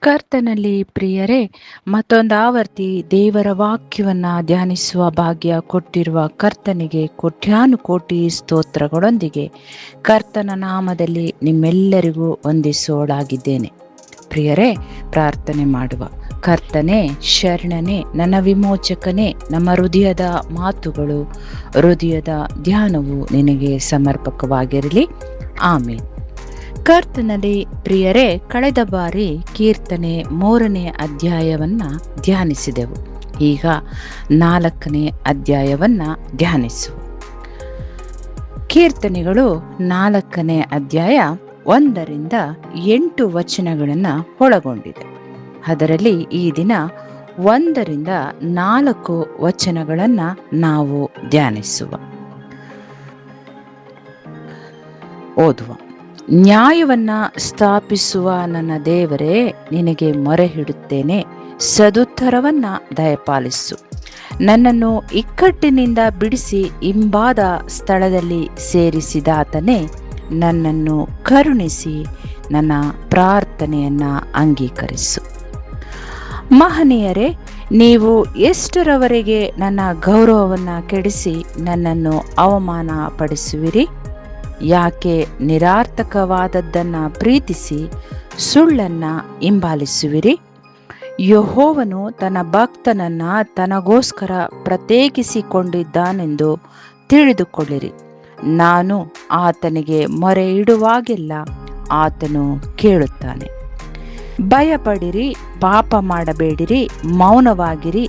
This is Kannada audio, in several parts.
ಕರ್ತನಲ್ಲಿ ಪ್ರಿಯರೇ, ಮತ್ತೊಂದು ಆವರ್ತಿ ದೇವರ ವಾಕ್ಯವನ್ನ ಧ್ಯಾನಿಸುವ ಭಾಗ್ಯ ಕೊಟ್ಟಿರುವ ಕರ್ತನಿಗೆ ಕೋಟ್ಯಾನುಕೋಟಿ ಸ್ತೋತ್ರಗಳೊಂದಿಗೆ ಕರ್ತನ ನಾಮದಲ್ಲಿ ನಿಮ್ಮೆಲ್ಲರಿಗೂ ವಂದಿಸೋಳಾಗಿದ್ದೇನೆ. ಪ್ರಿಯರೇ, ಪ್ರಾರ್ಥನೆ ಮಾಡುವ. ಕರ್ತನೇ, ಶರಣನೇ, ನನ್ನ ವಿಮೋಚಕನೇ, ನಮ್ಮ ಹೃದಯದ ಮಾತುಗಳು, ಹೃದಯದ ಧ್ಯಾನವು ನಿನಗೆ ಸಮರ್ಪಕವಾಗಿರಲಿ. ಆಮೇನ್. ಕರ್ತನಲ್ಲಿ ಪ್ರಿಯರೇ, ಕಳೆದ ಬಾರಿ ಕೀರ್ತನೆ 3ನೇ ಅಧ್ಯಾಯವನ್ನ ಧ್ಯಾನಿಸಿದೆವು. ಈಗ 4ನೇ ಅಧ್ಯಾಯವನ್ನ ಧ್ಯಾನಿಸುವ. ಕೀರ್ತನೆಗಳು 4ನೇ ಅಧ್ಯಾಯ 1ರಿಂದ 8 ವಚನಗಳನ್ನ ಒಳಗೊಂಡಿದೆ. ಅದರಲ್ಲಿ ಈ ದಿನ 1ರಿಂದ 4 ವಚನಗಳನ್ನ ನಾವು ಧ್ಯಾನಿಸುವ. ಓದುವ. ನ್ಯಾಯವನ್ನ ಸ್ಥಾಪಿಸುವ ನನ್ನ ದೇವರೇ, ನಿನಗೆ ಮೊರೆ ಇಡುತ್ತೇನೆ, ಸದುತ್ತರವನ್ನ ದಯಪಾಲಿಸು. ನನ್ನನ್ನು ಇಕ್ಕಟ್ಟಿನಿಂದ ಬಿಡಿಸಿ ಇಂಬಾದ ಸ್ಥಳದಲ್ಲಿ ಸೇರಿಸಿದಾತನೇ, ನನ್ನನ್ನು ಕರುಣಿಸಿ ನನ್ನ ಪ್ರಾರ್ಥನೆಯನ್ನ ಅಂಗೀಕರಿಸು. ಮಹನೀಯರೇ, ನೀವು ಎಷ್ಟರವರೆಗೆ ನನ್ನ ಗೌರವವನ್ನ ಕೆಡಿಸಿ ನನ್ನನ್ನು ಅವಮಾನ ಪಡಿಸುವಿರಿ? ಯಾಕೆ ನಿರಾರ್ಥಕವಾದದ್ದನ್ನ ಪ್ರೀತಿಸಿ ಸುಳ್ಳನ್ನ ಹಿಂಬಾಲಿಸುವಿರಿ? ಯೆಹೋವನು ತನ್ನ ಭಕ್ತನನ್ನ ತನಗೋಸ್ಕರ ಪ್ರತ್ಯೇಕಿಸಿಕೊಂಡಿದ್ದಾನೆಂದು ತಿಳಿದುಕೊಳ್ಳಿರಿ. ನಾನು ಆತನಿಗೆ ಮೊರೆ ಇಡುವಾಗೆಲ್ಲ ಆತನು ಕೇಳುತ್ತಾನೆ. ಭಯಪಡಿರಿ, ಪಾಪ ಮಾಡಬೇಡಿರಿ, ಮೌನವಾಗಿರಿ.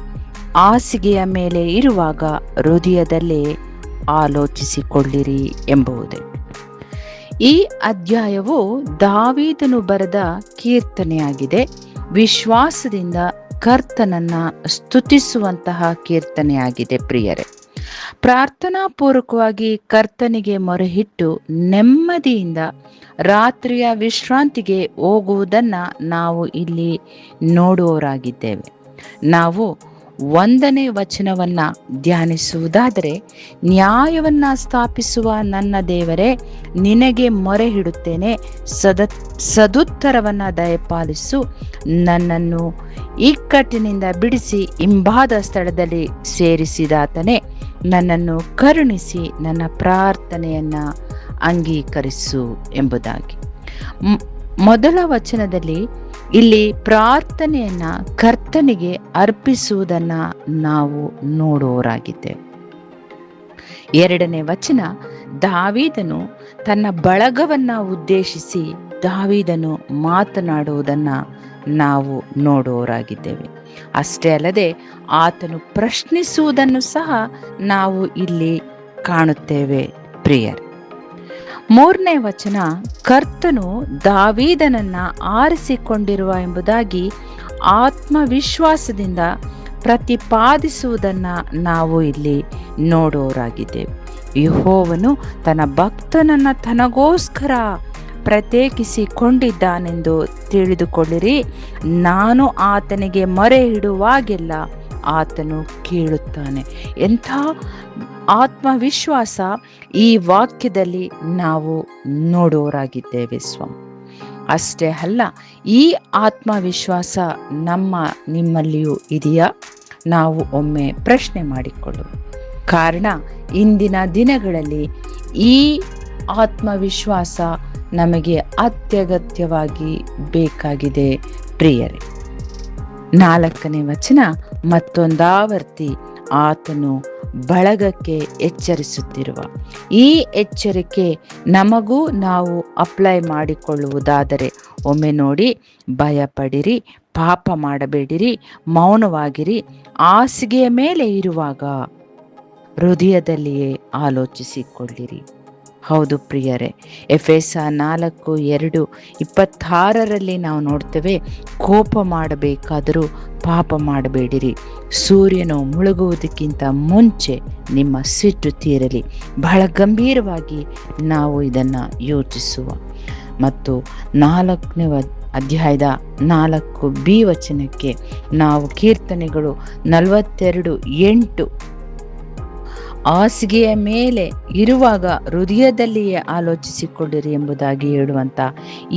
ಹಾಸಿಗೆಯ ಮೇಲೆ ಇರುವಾಗ ಹೃದಯದಲ್ಲೇ ಆಲೋಚಿಸಿಕೊಳ್ಳಿರಿ ಎಂಬುದೇ ಈ ಅಧ್ಯಾಯವು ದಾವೀದನು ಬರೆದ ಕೀರ್ತನೆಯಾಗಿದೆ. ವಿಶ್ವಾಸದಿಂದ ಕರ್ತನನ್ನ ಸ್ತುತಿಸುವಂತಹ ಕೀರ್ತನೆಯಾಗಿದೆ. ಪ್ರಿಯರೇ, ಪ್ರಾರ್ಥನಾಪೂರ್ವಕವಾಗಿ ಕರ್ತನಿಗೆ ಮೊರೆಯಿಟ್ಟು ನೆಮ್ಮದಿಯಿಂದ ರಾತ್ರಿಯ ವಿಶ್ರಾಂತಿಗೆ ಹೋಗುವುದನ್ನ ನಾವು ಇಲ್ಲಿ ನೋಡುವವರಾಗಿದ್ದೇವೆ. ನಾವು 1ನೇ ವಚನವನ್ನ ಧ್ಯಾನಿಸುವುದಾದರೆ, ನ್ಯಾಯವನ್ನ ಸ್ಥಾಪಿಸುವ ನನ್ನ ದೇವರೇ, ನಿನಗೆ ಮೊರೆ ಇಡುತ್ತೇನೆ, ಸದುತ್ತರವನ್ನ ದಯಪಾಲಿಸು. ನನ್ನನ್ನು ಇಕ್ಕಟ್ಟಿನಿಂದ ಬಿಡಿಸಿ ಇಂಬಾದ ಸ್ಥಳದಲ್ಲಿ ಸೇರಿಸಿದಾತನೇ, ನನ್ನನ್ನು ಕರುಣಿಸಿ ನನ್ನ ಪ್ರಾರ್ಥನೆಯನ್ನ ಅಂಗೀಕರಿಸು ಎಂಬುದಾಗಿ. ಮೊದಲ ವಚನದಲ್ಲಿ ಇಲ್ಲಿ ಪ್ರಾರ್ಥನೆಯನ್ನ ಕರ್ತನಿಗೆ ಅರ್ಪಿಸುವುದನ್ನ ನಾವು ನೋಡುವವರಾಗಿದ್ದೇವೆ. 2ನೇ ವಚನ, ದಾವೀದನು ತನ್ನ ಬಳಗವನ್ನ ಉದ್ದೇಶಿಸಿ ದಾವೀದನು ಮಾತನಾಡುವುದನ್ನ ನಾವು ನೋಡುವವರಾಗಿದ್ದೇವೆ. ಅಷ್ಟೇ ಅಲ್ಲದೆ ಆತನು ಪ್ರಶ್ನಿಸುವುದನ್ನು ಸಹ ನಾವು ಇಲ್ಲಿ ಕಾಣುತ್ತೇವೆ. ಪ್ರಿಯರೇ, 3ನೇ ವಚನ, ಕರ್ತನು ದಾವೀದನನ್ನ ಆರಿಸಿಕೊಂಡಿರುವ ಎಂಬುದಾಗಿ ಆತ್ಮವಿಶ್ವಾಸದಿಂದ ಪ್ರತಿಪಾದಿಸುವುದನ್ನ ನಾವು ಇಲ್ಲಿ ನೋಡುವವರಾಗಿದ್ದೇವೆ. ಯೆಹೋವನು ತನ್ನ ಭಕ್ತನನ್ನ ತನಗೋಸ್ಕರ ಪ್ರತ್ಯೇಕಿಸಿಕೊಂಡಿದ್ದಾನೆಂದು ತಿಳಿದುಕೊಳ್ಳಿರಿ. ನಾನು ಆತನಿಗೆ ಮೊರೆ ಇಡುವಾಗೆಲ್ಲ ಆತನು ಕೇಳುತ್ತಾನೆ. ಎಂಥ ಆತ್ಮವಿಶ್ವಾಸ ಈ ವಾಕ್ಯದಲ್ಲಿ ನಾವು ನೋಡುವವರಾಗಿದ್ದೇವೆ ಸ್ವಾಮಿ. ಅಷ್ಟೇ ಅಲ್ಲ, ಈ ಆತ್ಮವಿಶ್ವಾಸ ನಿಮ್ಮಲ್ಲಿಯೂ ಇದೆಯಾ? ನಾವು ಒಮ್ಮೆ ಪ್ರಶ್ನೆ ಮಾಡಿಕೊಳ್ಳುವ. ಕಾರಣ, ಇಂದಿನ ದಿನಗಳಲ್ಲಿ ಈ ಆತ್ಮವಿಶ್ವಾಸ ನಮಗೆ ಅತ್ಯಗತ್ಯವಾಗಿ ಬೇಕಾಗಿದೆ. ಪ್ರಿಯರೇ, 4ನೇ ವಚನ, ಮತ್ತೊಂದಾವರ್ತಿ ಆತನು ಬಳಗಕ್ಕೆ ಎಚ್ಚರಿಸುತ್ತಿರುವ ಈ ಎಚ್ಚರಿಕೆ ನಮಗೂ ನಾವು ಅಪ್ಲೈ ಮಾಡಿಕೊಳ್ಳುವುದಾದರೆ ಒಮ್ಮೆ ನೋಡಿ. ಭಯಪಡಿರಿ, ಪಾಪ ಮಾಡಬೇಡಿರಿ, ಮೌನವಾಗಿರಿ. ಹಾಸಿಗೆಯ ಮೇಲೆ ಇರುವಾಗ ಹೃದಯದಲ್ಲಿಯೇ ಆಲೋಚಿಸಿಕೊಳ್ಳಿರಿ. ಹೌದು ಪ್ರಿಯರೇ, ಎಫೆಸ 4:2-26 ನಾವು ನೋಡ್ತೇವೆ, ಕೋಪ ಮಾಡಬೇಕಾದರೂ ಪಾಪ ಮಾಡಬೇಡಿರಿ. ಸೂರ್ಯನು ಮುಳುಗುವುದಕ್ಕಿಂತ ಮುಂಚೆ ನಿಮ್ಮ ಸಿಟ್ಟು ತೀರಲಿ. ಬಹಳ ಗಂಭೀರವಾಗಿ ನಾವು ಇದನ್ನು ಯೋಚಿಸುವ. ಮತ್ತು 4ನೇ ಅಧ್ಯಾಯದ 4b ವಚನಕ್ಕೆ ನಾವು ಕೀರ್ತನೆಗಳು 42:8 ಹಾಸಿಗೆಯ ಮೇಲೆ ಇರುವಾಗ ಹೃದಯದಲ್ಲಿಯೇ ಆಲೋಚಿಸಿಕೊಳ್ಳಿರಿ ಎಂಬುದಾಗಿ ಹೇಳುವಂಥ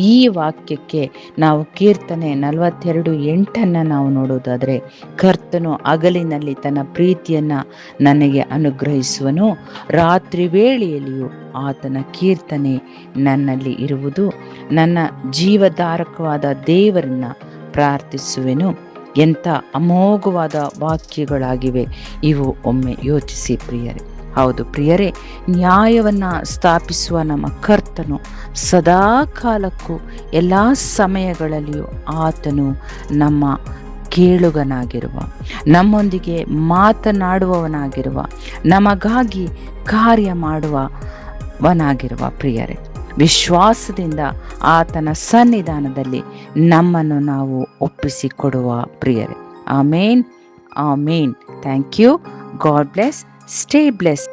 ಈ ವಾಕ್ಯಕ್ಕೆ ನಾವು ಕೀರ್ತನೆ 42:8 ನಾವು ನೋಡೋದಾದರೆ, ಕರ್ತನು ಹಗಲಿನಲ್ಲಿ ತನ್ನ ಪ್ರೀತಿಯನ್ನು ನನಗೆ ಅನುಗ್ರಹಿಸುವನು, ರಾತ್ರಿ ವೇಳೆಯಲ್ಲಿಯೂ ಆತನ ಕೀರ್ತನೆ ನನ್ನಲ್ಲಿ ಇರುವುದು, ನನ್ನ ಜೀವಧಾರಕವಾದ ದೇವರನ್ನ ಪ್ರಾರ್ಥಿಸುವೆನು. ಎಂಥ ಅಮೋಘವಾದ ವಾಕ್ಯಗಳಾಗಿವೆ ಇವು. ಒಮ್ಮೆ ಯೋಚಿಸಿ ಪ್ರಿಯರೇ. ಹೌದು ಪ್ರಿಯರೇ, ನ್ಯಾಯವನ್ನು ಸ್ಥಾಪಿಸುವ ನಮ್ಮ ಕರ್ತನು ಸದಾ ಕಾಲಕ್ಕೂ ಎಲ್ಲ ಸಮಯಗಳಲ್ಲಿಯೂ ಆತನು ನಮ್ಮ ಕೇಳುಗನಾಗಿರುವ, ನಮ್ಮೊಂದಿಗೆ ಮಾತನಾಡುವವನಾಗಿರುವ, ನಮಗಾಗಿ ಕಾರ್ಯ ಮಾಡುವವನಾಗಿರುವ ಪ್ರಿಯರೇ. ವಿಶ್ವಾಸದಿಂದ ಆತನ ಸನ್ನಿಧಾನದಲ್ಲಿ ನಮ್ಮನ್ನು ನಾವು ಒಪ್ಪಿಸಿಕೊಡುವ ಪ್ರಿಯರೇ. Amen, amen. Thank you. God bless. Stay bless.